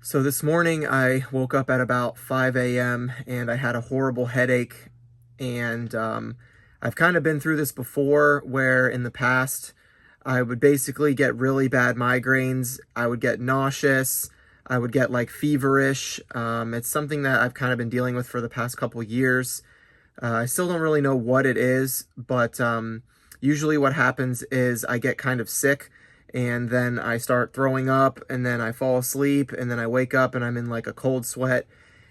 So this morning I woke up at about 5 a.m. and I had a horrible headache. And I've kind of been through this before where in the past I would basically get really bad migraines. I would get nauseous. I would get like feverish. It's something that I've kind of been dealing with for the past couple years. I still don't really know what it is, but usually what happens is I get kind of sick and then I start throwing up and then I fall asleep and then I wake up and I'm in like a cold sweat.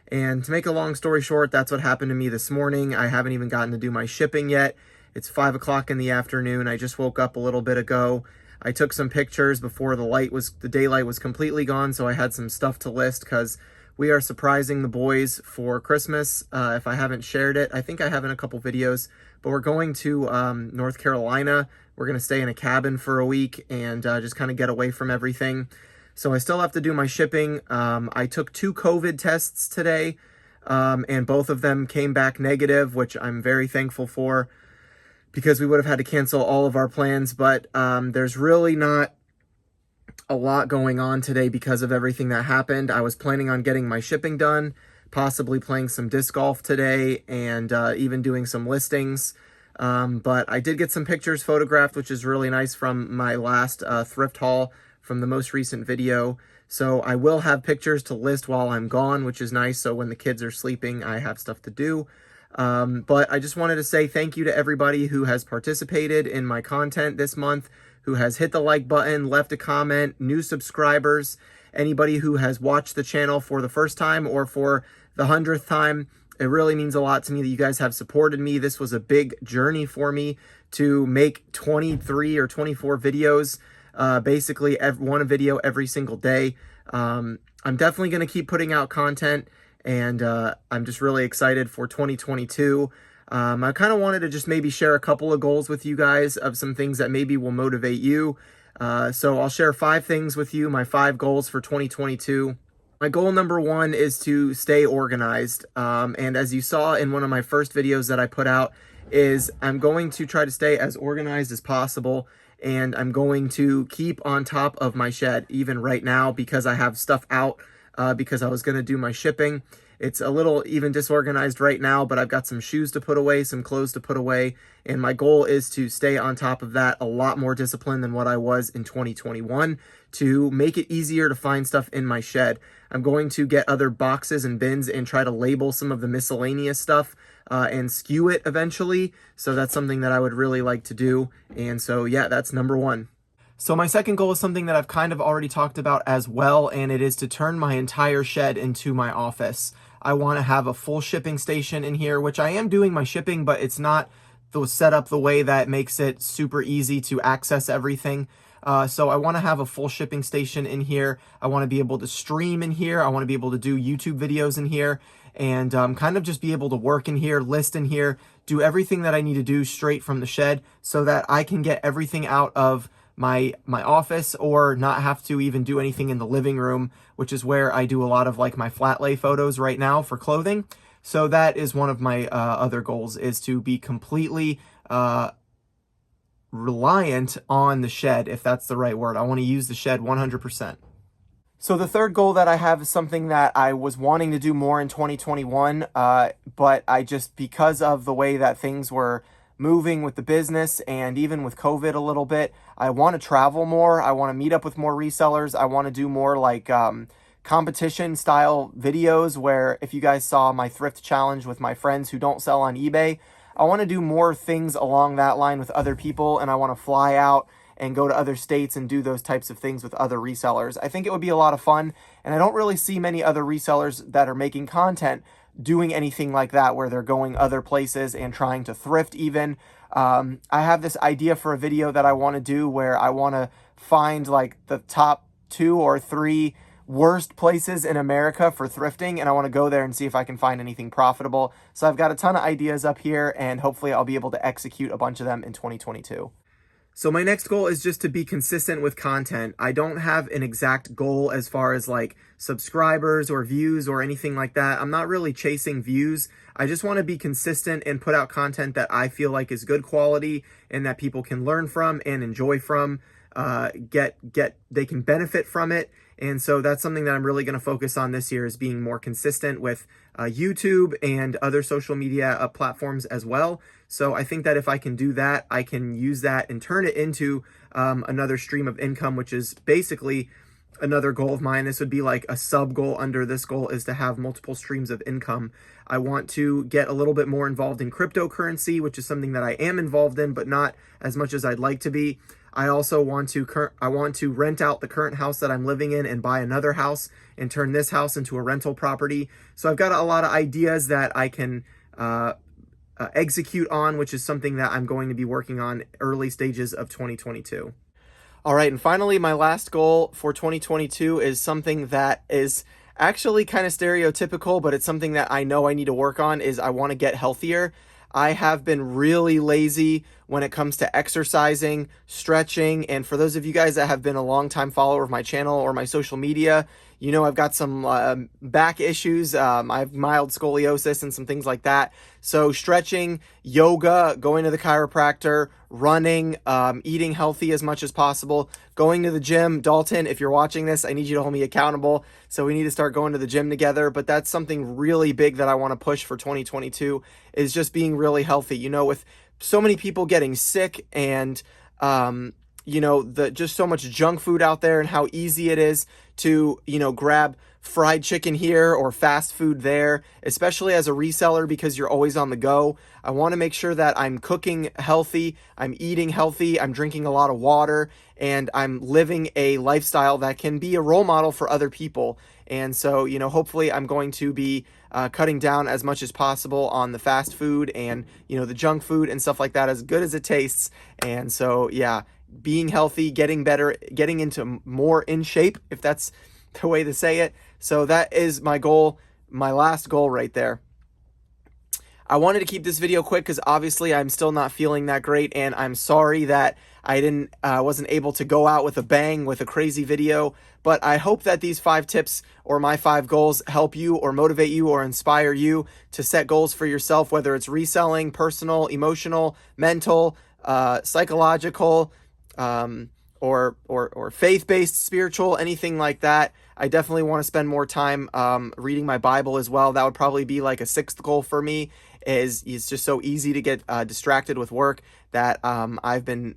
And to make a long story short, that's what happened to me this morning. I haven't even gotten to do my shipping yet. It's 5 o'clock in the afternoon. I just woke up a little bit ago. I took some pictures before the daylight was completely gone, so I had some stuff to list because we are surprising the boys for Christmas. If I haven't shared it, I think I have in a couple videos, but we're going to North Carolina. We're going to stay in a cabin for a week and just kind of get away from everything. So I still have to do my shipping. I took 2 COVID tests today, and both of them came back negative, which I'm very thankful for because we would have had to cancel all of our plans. But there's really not a lot going on today because of everything that happened. I was planning on getting my shipping done, possibly playing some disc golf today, and even doing some listings. But I did get some pictures photographed, which is really nice from my last thrift haul from the most recent video. So I will have pictures to list while I'm gone, which is nice. So when the kids are sleeping, I have stuff to do. But I just wanted to say thank you to everybody who has participated in my content this month, who has hit the like button, left a comment, new subscribers, anybody who has watched the channel for the first time or for the 100th time. It really means a lot to me that you guys have supported me. This was a big journey for me to make 23 or 24 videos, basically one video every single day. I'm definitely going to keep putting out content, and I'm just really excited for 2022. I kind of wanted to just maybe share a couple of goals with you guys of some things that maybe will motivate you. So I'll share 5 things with you, my 5 goals for 2022. My goal number 1 is to stay organized. And as you saw in one of my first videos that I put out, is I'm going to try to stay as organized as possible. And I'm going to keep on top of my shed even right now because I have stuff out because I was going to do my shipping. It's a little even disorganized right now, but I've got some shoes to put away, some clothes to put away, and my goal is to stay on top of that, a lot more disciplined than what I was in 2021 to make it easier to find stuff in my shed. I'm going to get other boxes and bins and try to label some of the miscellaneous stuff and skew it eventually. So that's something that I would really like to do. And so, yeah, that's number 1. So my second goal is something that I've kind of already talked about as well, and it is to turn my entire shed into my office. I want to have a full shipping station in here, which I am doing my shipping, but it's not set up the way that makes it super easy to access everything. So I want to have a full shipping station in here. I want to be able to stream in here. I want to be able to do YouTube videos in here and kind of just be able to work in here, list in here, do everything that I need to do straight from the shed so that I can get everything out of my office or not have to even do anything in the living room, which is where I do a lot of like my flat lay photos right now for clothing. So that is one of my other goals, is to be completely reliant on the shed, if that's the right word. I want to use the shed 100%. So the third goal that I have is something that I was wanting to do more in 2021, but I just, because of the way that things were moving with the business and even with COVID a little bit, I want to travel more. I want to meet up with more resellers. I want to do more like competition style videos where, if you guys saw my thrift challenge with my friends who don't sell on eBay, I want to do more things along that line with other people, and I want to fly out and go to other states and do those types of things with other resellers. I think it would be a lot of fun, and I don't really see many other resellers that are making content doing anything like that, where they're going other places and trying to thrift even. I have this idea for a video that I want to do where I want to find like the top 2 or 3 worst places in America for thrifting, and I want to go there and see if I can find anything profitable. So I've got a ton of ideas up here, and hopefully I'll be able to execute a bunch of them in 2022. So my next goal is just to be consistent with content. I don't have an exact goal as far as like subscribers or views or anything like that. I'm not really chasing views. I just want to be consistent and put out content that I feel like is good quality and that people can learn from and enjoy from. they can benefit from it. And so that's something that I'm really going to focus on this year, is being more consistent with YouTube and other social media platforms as well. So I think that if I can do that, I can use that and turn it into another stream of income, which is basically another goal of mine. This would be like a sub goal under this goal, is to have multiple streams of income. I want to get a little bit more involved in cryptocurrency, which is something that I am involved in, but not as much as I'd like to be. I also want to rent out the current house that I'm living in and buy another house and turn this house into a rental property. So I've got a lot of ideas that I can execute on, which is something that I'm going to be working on early stages of 2022. All right, and finally, my last goal for 2022 is something that is actually kind of stereotypical, but it's something that I know I need to work on, is I want to get healthier. I have been really lazy when it comes to exercising, stretching, and for those of you guys that have been a long-time follower of my channel or my social media, you know I've got some back issues. I have mild scoliosis and some things like that. So stretching, yoga, going to the chiropractor, running, eating healthy as much as possible, going to the gym. Dalton, if you're watching this, I need you to hold me accountable. So we need to start going to the gym together. But that's something really big that I want to push for 2022, is just being really healthy. You know, with so many people getting sick and you know, just so much junk food out there, and how easy it is to, you know, grab fried chicken here or fast food there, especially as a reseller, because you're always on the go. I want to make sure that I'm cooking healthy, I'm eating healthy, I'm drinking a lot of water, and I'm living a lifestyle that can be a role model for other people. And so, you know, hopefully I'm going to be cutting down as much as possible on the fast food and, you know, the junk food and stuff like that, as good as it tastes. And so, yeah, being healthy, getting better, getting into more in shape, if that's the way to say it. So that is my goal, my last goal right there. I wanted to keep this video quick because obviously I'm still not feeling that great, and I'm sorry that I wasn't able to go out with a bang with a crazy video. But I hope that these 5 tips or my 5 goals help you or motivate you or inspire you to set goals for yourself, whether it's reselling, personal, emotional, mental, psychological, or faith-based, spiritual, anything like that. I definitely want to spend more time reading my Bible as well. That would probably be like a 6th goal for me. It's just so easy to get distracted with work that I've been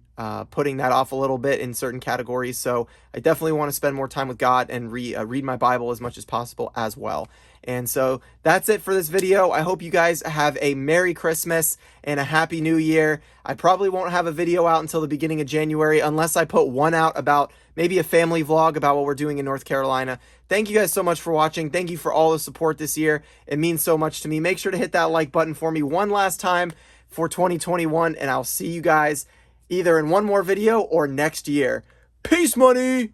putting that off a little bit in certain categories. So I definitely want to spend more time with God and read my Bible as much as possible as well. And so that's it for this video. I hope you guys have a Merry Christmas and a Happy New Year. I probably won't have a video out until the beginning of January, unless I put one out about maybe a family vlog about what we're doing in North Carolina. Thank you guys so much for watching. Thank you for all the support this year. It means so much to me. Make sure to hit that like button for me one last time for 2021, and I'll see you guys either in one more video or next year. Peace, money!